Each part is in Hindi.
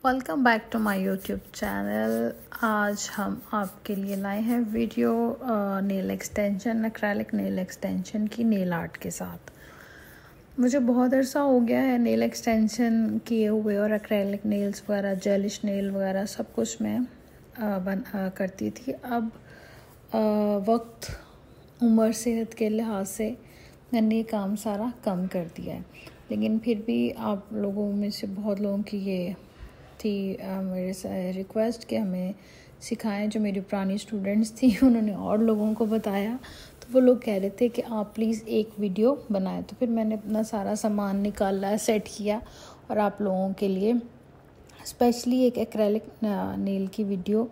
Welcome back to my YouTube channel. आज हम आपके लिए लाए हैं video nail extension, acrylic nail extension की नेल आर्ट के साथ। मुझे बहुत अरसा हो गया है नेल एक्सटेंशन किए हुए और एक्रेलिक नेल्स वगैरह, जेलिश नेल वगैरह सब कुछ मैं करती थी। अब वक्त, उम्र, सेहत के लिहाज से मैंने ये काम सारा कम कर दिया है, लेकिन फिर भी आप लोगों में से बहुत लोगों की ये थी मेरे से रिक्वेस्ट कि हमें सिखाएं। जो मेरी पुरानी स्टूडेंट्स थी उन्होंने और लोगों को बताया, तो वो लोग कह रहे थे कि आप प्लीज़ एक वीडियो बनाएं। तो फिर मैंने अपना सारा सामान निकाला, सेट किया और आप लोगों के लिए स्पेशली एक एक्रेलिक नेल की वीडियो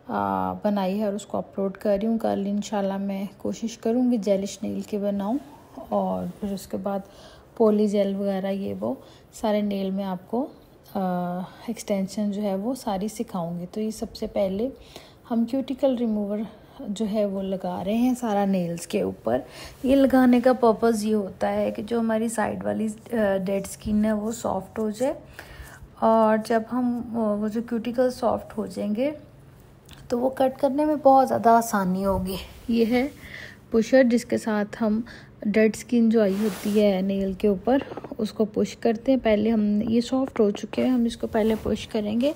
बनाई है और उसको अपलोड कर रही हूँ। कल इंशाल्लाह मैं कोशिश करूँगी जेलिश नेल के बनाऊँ और फिर उसके बाद पोली जेल वगैरह ये वो सारे नेल में आपको एक्सटेंशन जो है वो सारी सिखाऊंगी। तो ये सबसे पहले हम क्यूटिकल रिमूवर जो है वो लगा रहे हैं सारा नेल्स के ऊपर। ये लगाने का पर्पज़ ये होता है कि जो हमारी साइड वाली डेड स्किन है वो सॉफ्ट हो जाए, और जब हम वो जो क्यूटिकल सॉफ्ट हो जाएंगे तो वो कट करने में बहुत ज़्यादा आसानी होगी। ये है पुशर जिसके साथ हम डेड स्किन जो आई होती है नेल के ऊपर उसको पुश करते हैं। पहले हम ये सॉफ्ट हो चुके हैं, हम इसको पहले पुश करेंगे।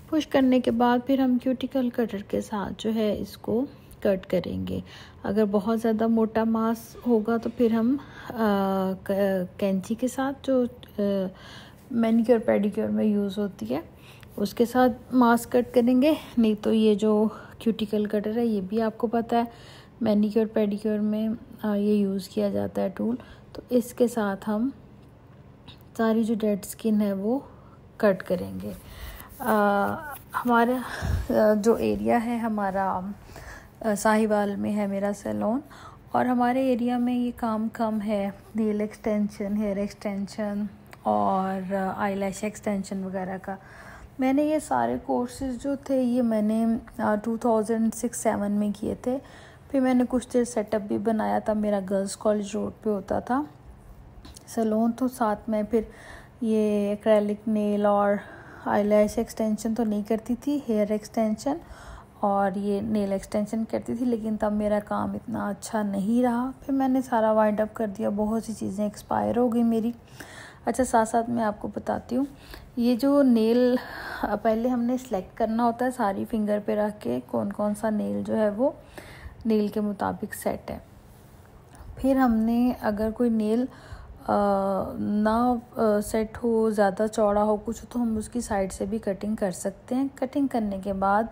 पुश करने के बाद फिर हम क्यूटिकल कटर के साथ जो है इसको कट करेंगे। अगर बहुत ज़्यादा मोटा मांस होगा तो फिर हम कैंची के साथ जो मैनिक्योर पेडिक्योर में यूज़ होती है उसके साथ मांस कट करेंगे। नहीं तो ये जो क्यूटिकल कटर है ये भी आपको पता है मैनिक्योर पेडिक्योर में ये यूज़ किया जाता है टूल। तो इसके साथ हम सारी जो डेड स्किन है वो कट करेंगे। हमारा जो एरिया है हमारा साहिवाल में है मेरा सैलून, और हमारे एरिया में ये काम कम है। नेल एक्सटेंशन, हेयर एक्सटेंशन और आईलैश एक्सटेंशन वगैरह का। मैंने ये सारे कोर्सेज़ जो थे ये मैंने 2006-07 में किए थे। फिर मैंने कुछ देर सेटअप भी बनाया था। मेरा गर्ल्स कॉलेज रोड पे होता था सैलून, तो साथ में फिर ये एक्रेलिक नेल और आईलैश एक्सटेंशन तो नहीं करती थी, हेयर एक्सटेंशन और ये नेल एक्सटेंशन करती थी, लेकिन तब मेरा काम इतना अच्छा नहीं रहा। फिर मैंने सारा वाइंड अप कर दिया, बहुत सी चीज़ें एक्सपायर हो गई मेरी। अच्छा, साथ साथ मैं आपको बताती हूँ, ये जो नेल पहले हमने सेलेक्ट करना होता है सारी फिंगर पे रख के कौन कौन सा नेल जो है वो नेल के मुताबिक सेट है। फिर हमने अगर कोई नेल ना सेट हो, ज़्यादा चौड़ा हो कुछ, तो हम उसकी साइड से भी कटिंग कर सकते हैं। कटिंग करने के बाद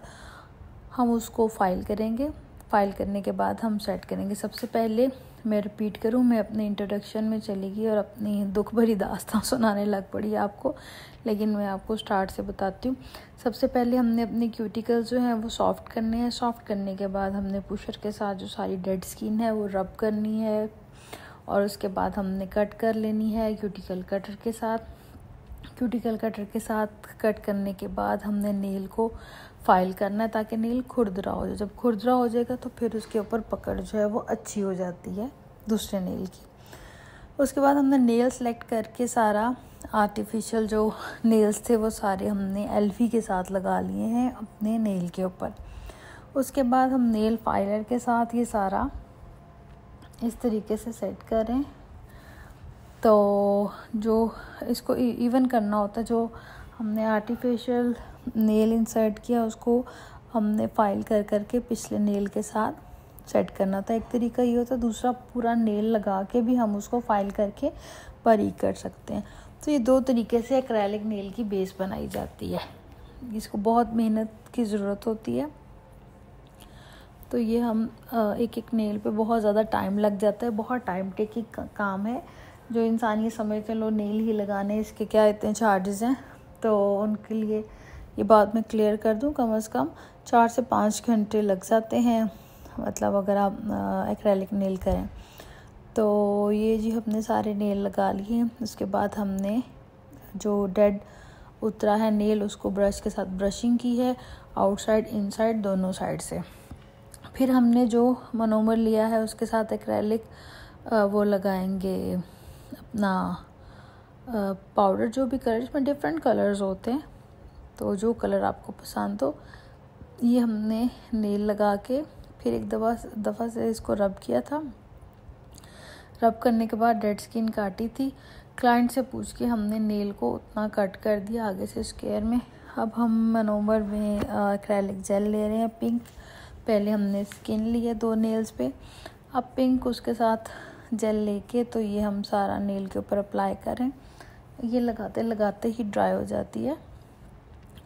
हम उसको फाइल करेंगे। फाइल करने के बाद हम सेट करेंगे। सबसे पहले मैं रिपीट करूँ, मैं अपने इंट्रोडक्शन में चली गई और अपनी दुख भरी दास्तां सुनाने लग पड़ी आपको, लेकिन मैं आपको स्टार्ट से बताती हूँ। सबसे पहले हमने अपने क्यूटिकल्स जो हैं वो सॉफ्ट करने हैं। सॉफ्ट करने के बाद हमने पुशर के साथ जो सारी डेड स्किन है वो रब करनी है, और उसके बाद हमने कट कर लेनी है क्यूटिकल कटर के साथ। क्यूटिकल कटर के साथ कट करने के बाद हमने नेल को फाइल करना है ताकि नेल खुरदरा हो जाए। जब खुरदरा हो जाएगा तो फिर उसके ऊपर पकड़ जो है वो अच्छी हो जाती है दूसरे नेल की। उसके बाद हमने नेल सेलेक्ट करके सारा आर्टिफिशियल जो नेल्स थे वो सारे हमने एल्फी के साथ लगा लिए हैं अपने नेल के ऊपर। उसके बाद हम नेल फाइलर के साथ ये सारा इस तरीके से सेट करें। तो जो इसको इवन करना होता है, जो हमने आर्टिफिशियल नेल इंसर्ट किया उसको हमने फाइल कर करके पिछले नेल के साथ सेट करना था। एक तरीका ये होता है, दूसरा पूरा नेल लगा के भी हम उसको फाइल करके बारीक कर सकते हैं। तो ये दो तरीके से एक्रेलिक नेल की बेस बनाई जाती है। इसको बहुत मेहनत की ज़रूरत होती है। तो ये हम एक एक नेल पे बहुत ज़्यादा टाइम लग जाता है, बहुत टाइम टेकिंग काम है। जो इंसान ये समझते हैं लो नेल ही लगाने, इसके क्या इतने चार्जेस हैं, तो उनके लिए ये बात मैं क्लियर कर दूं, कम से कम 4 से 5 घंटे लग जाते हैं, मतलब अगर आप एक्रेलिक नेल करें। तो ये जी हमने सारे नेल लगा लिए हैं। उसके बाद हमने जो डेड उतरा है नेल उसको ब्रश के साथ ब्रशिंग की है, आउटसाइड इनसाइड दोनों साइड से। फिर हमने जो मोनोमर लिया है उसके साथ एक्रेलिक वो लगाएंगे अपना पाउडर, जो भी कलर, इसमें डिफरेंट कलर्स होते हैं। तो जो कलर आपको पसंद हो। ये हमने नेल लगा के फिर एक दफ़ा से इसको रब किया था। रब करने के बाद डेड स्किन काटी थी। क्लाइंट से पूछ के हमने नेल को उतना कट कर दिया आगे से स्क्वायर में। अब हम मनोवर में एक्रेलिक जेल ले रहे हैं पिंक। पहले हमने स्किन ली है 2 नेल्स पे, अब पिंक उसके साथ जेल लेके तो ये हम सारा नेल के ऊपर अप्लाई करें। ये लगाते लगाते ही ड्राई हो जाती है।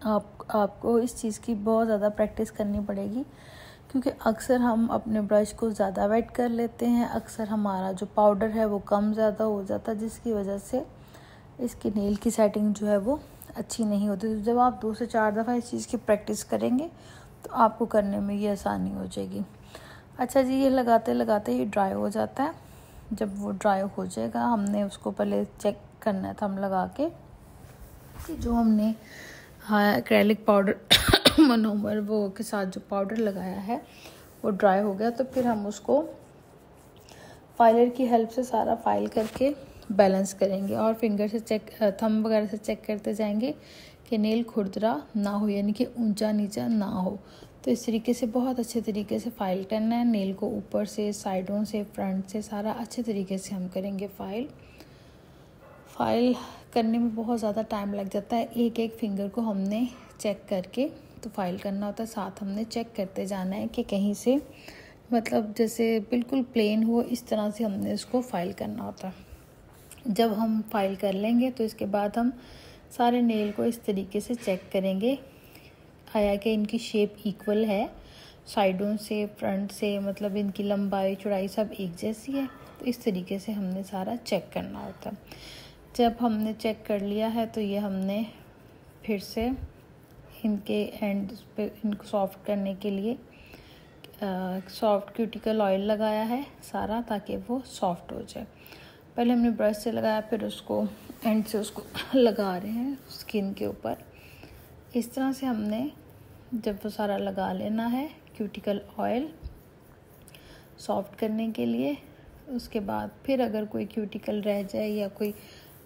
आपको इस चीज़ की बहुत ज़्यादा प्रैक्टिस करनी पड़ेगी, क्योंकि अक्सर हम अपने ब्रश को ज़्यादा वेट कर लेते हैं। अक्सर हमारा जो पाउडर है वो कम ज़्यादा हो जाता है, जिसकी वजह से इसकी नेल की सेटिंग जो है वो अच्छी नहीं होती। तो जब आप 2 से 4 दफ़ा इस चीज़ की प्रैक्टिस करेंगे तो आपको करने में ये आसानी हो जाएगी। अच्छा जी, ये लगाते लगाते ही ड्राई हो जाता है। जब वो ड्राई हो जाएगा, हमने उसको पहले चेक करना था हम लगा के कि जो हमने एक्रेलिक पाउडर मनोमर वो के साथ जो पाउडर लगाया है वो ड्राई हो गया। तो फिर हम उसको फाइलर की हेल्प से सारा फाइल करके बैलेंस करेंगे और फिंगर से चेक, थंब वगैरह से चेक करते जाएंगे कि नेल खुरदरा ना हो, यानी कि ऊंचा नीचा ना हो। तो इस तरीके से बहुत अच्छे तरीके से फाइल करना है। नेल को ऊपर से, साइडों से, फ्रंट से सारा अच्छे तरीके से हम करेंगे फाइल करने में बहुत ज़्यादा टाइम लग जाता है। एक एक फिंगर को हमने चेक करके तो फाइल करना होता है। साथ हमने चेक करते जाना है कि कहीं से मतलब जैसे बिल्कुल प्लेन हो, इस तरह से हमने इसको फाइल करना होता है। जब हम फाइल कर लेंगे तो इसके बाद हम सारे नेल को इस तरीके से चेक करेंगे आया कि इनकी शेप इक्वल है, साइडों से, फ्रंट से, मतलब इनकी लंबाई चौड़ाई सब एक जैसी है। तो इस तरीके से हमने सारा चेक करना होता है। जब हमने चेक कर लिया है तो ये हमने फिर से इनके एंड पे इनको सॉफ्ट करने के लिए सॉफ्ट क्यूटिकल ऑयल लगाया है सारा, ताकि वो सॉफ्ट हो जाए। पहले हमने ब्रश से लगाया, फिर उसको एंड से उसको लगा रहे हैं स्किन के ऊपर। इस तरह से हमने जब वो सारा लगा लेना है क्यूटिकल ऑयल सॉफ्ट करने के लिए। उसके बाद फिर अगर कोई क्यूटिकल रह जाए या कोई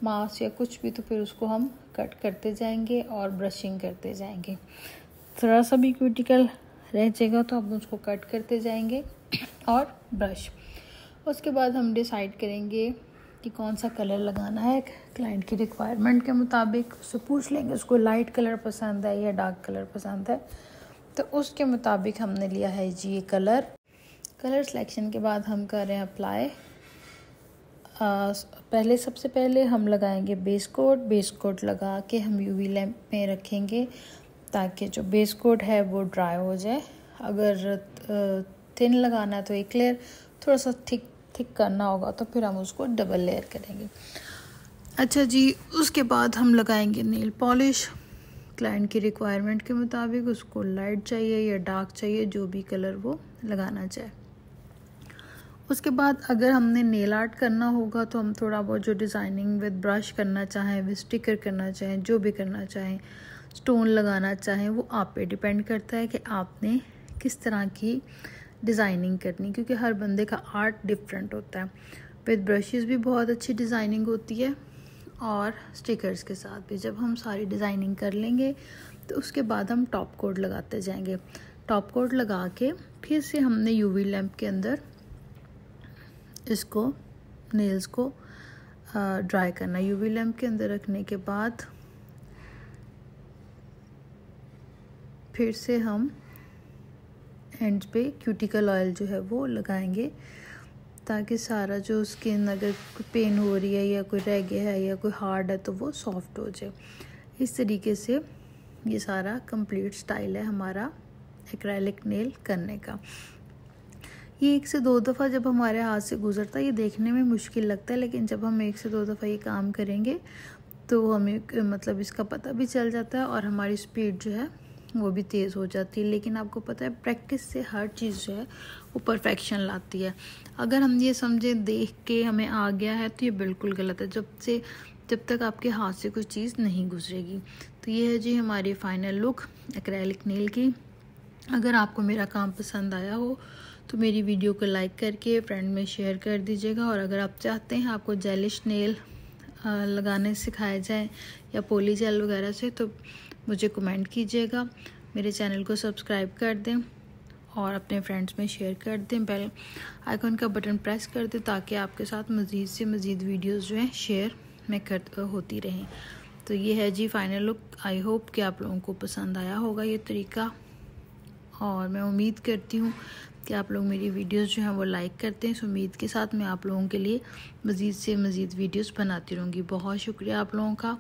मांस या कुछ भी, तो फिर उसको हम कट करते जाएंगे और ब्रशिंग करते जाएंगे। थोड़ा सा भी क्यूटिकल रह जाएगा तो हम उसको कट करते जाएंगे और ब्रश। उसके बाद हम डिसाइड करेंगे कि कौन सा कलर लगाना है। क्लाइंट की रिक्वायरमेंट के मुताबिक उससे पूछ लेंगे उसको लाइट कलर पसंद है या डार्क कलर पसंद है, तो उसके मुताबिक हमने लिया है जी ये कलर सिलेक्शन के बाद हम कर रहे हैं अप्लाई। सबसे पहले हम लगाएंगे बेस कोट लगा के हम यूवी लैंप में रखेंगे ताकि जो बेस कोट है वो ड्राई हो जाए। अगर थिन लगाना है तो एक लेयर, थोड़ा सा थिक करना होगा तो फिर हम उसको डबल लेयर करेंगे। अच्छा जी, उसके बाद हम लगाएंगे नेल पॉलिश। क्लाइंट की रिक्वायरमेंट के मुताबिक उसको लाइट चाहिए या डार्क चाहिए, जो भी कलर वो लगाना चाहे। उसके बाद अगर हमने नेल आर्ट करना होगा तो हम थोड़ा बहुत जो डिज़ाइनिंग विद ब्रश करना चाहें, विद स्टिकर करना चाहें, जो भी करना चाहें, स्टोन लगाना चाहें, वो आप पे डिपेंड करता है कि आपने किस तरह की डिज़ाइनिंग करनी, क्योंकि हर बंदे का आर्ट डिफरेंट होता है। विद ब्रशेस भी बहुत अच्छी डिज़ाइनिंग होती है और स्टिकर्स के साथ भी। जब हम सारी डिज़ाइनिंग कर लेंगे तो उसके बाद हम टॉप कोट लगाते जाएंगे। टॉप कोट लगा के फिर से हमने यूवी लैंप के अंदर इसको नेल्स को ड्राई करना। यूवी लैंप के अंदर रखने के बाद फिर से हम एंड पे क्यूटिकल ऑयल जो है वो लगाएंगे, ताकि सारा जो स्किन अगर पेन हो रही है या कोई रह गया है या कोई हार्ड है तो वो सॉफ्ट हो जाए। इस तरीके से ये सारा कंप्लीट स्टाइल है हमारा एक्रेलिक नेल करने का। ये 1 से 2 दफ़ा जब हमारे हाथ से गुजरता है ये देखने में मुश्किल लगता है, लेकिन जब हम 1 से 2 दफ़ा ये काम करेंगे तो हमें मतलब इसका पता भी चल जाता है और हमारी स्पीड जो है वो भी तेज़ हो जाती है। लेकिन आपको पता है प्रैक्टिस से हर चीज़ जो है वो परफेक्शन लाती है। अगर हम ये समझें देख के हमें आ गया है तो ये बिल्कुल गलत है, जब तक आपके हाथ से कोई चीज़ नहीं गुजरेगी। तो ये है जी हमारी फाइनल लुक एक्रेलिक नेल की। अगर आपको मेरा काम पसंद आया हो तो मेरी वीडियो को लाइक करके फ्रेंड में शेयर कर दीजिएगा। और अगर आप चाहते हैं आपको जेलिश नेल लगाने सिखाया जाए या पोली जेल वगैरह से, तो मुझे कमेंट कीजिएगा, मेरे चैनल को सब्सक्राइब कर दें और अपने फ्रेंड्स में शेयर कर दें। बेल आइकन का बटन प्रेस कर दें ताकि आपके साथ मज़ीद से मज़ीद वीडियोस जो हैं शेयर में होती रहें। तो ये है जी फाइनल लुक। आई होप कि आप लोगों को पसंद आया होगा ये तरीका, और मैं उम्मीद करती हूँ कि आप लोग मेरी वीडियोस जो हैं वो लाइक करते हैं। इस उम्मीद के साथ मैं आप लोगों के लिए मज़ीद से मज़ीद वीडियोस बनाती रहूँगी। बहुत शुक्रिया आप लोगों का।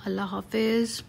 अल्लाह हाफ़िज़।